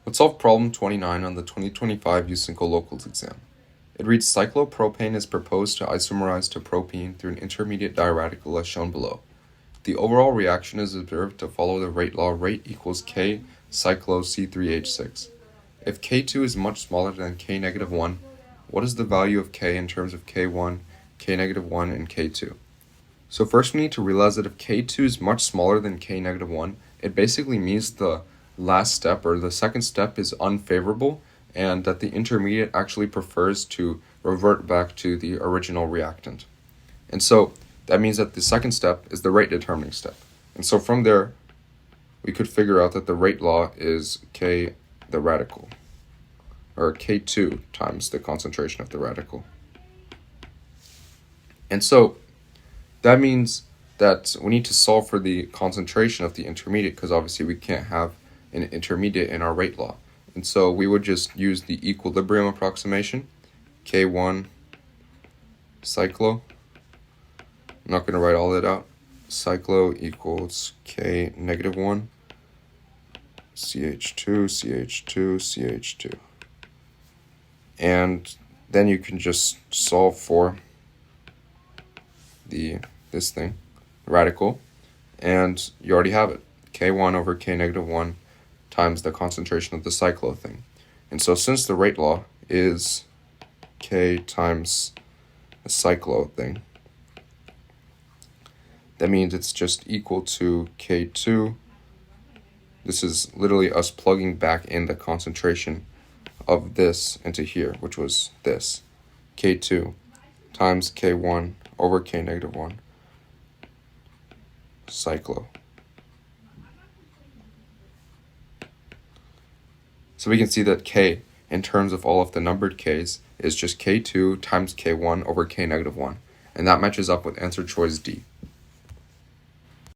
Let's solve problem 29 on the 2025 USNCO Locals exam. It reads cyclopropane is proposed to isomerize to propene through an intermediate diradical as shown below. The overall reaction is observed to follow the rate law rate equals K cyclo C3H6. If K2 is much smaller than K negative 1, what is the value of K in terms of K1, K negative 1, and K2? So first we need to realize that if K2 is much smaller than K negative 1, it basically means the last step or the second step is unfavorable and that the intermediate actually prefers to revert back to the original reactant. And so that means that the second step is the rate determining step. And so from there, we could figure out that the rate law is K the radical, or K2 times the concentration of the radical. And so that means that we need to solve for the concentration of the intermediate because obviously we can't have an intermediate in our rate law. And so we would just use the equilibrium approximation, K1 cyclo. I'm not going to write all that out. Cyclo equals K negative 1, CH2, CH2, CH2. And then you can just solve for this thing, radical, and you already have it. K1 over K negative 1 times the concentration of the cyclo thing. And so since the rate law is K times the cyclo thing, that means it's just equal to K2. This is literally us plugging back in the concentration of this into here, which was this. K2 times K1 over K negative 1 cyclo. So we can see that K, in terms of all of the numbered K's, is just K2 times K1 over K negative 1. And that matches up with answer choice D.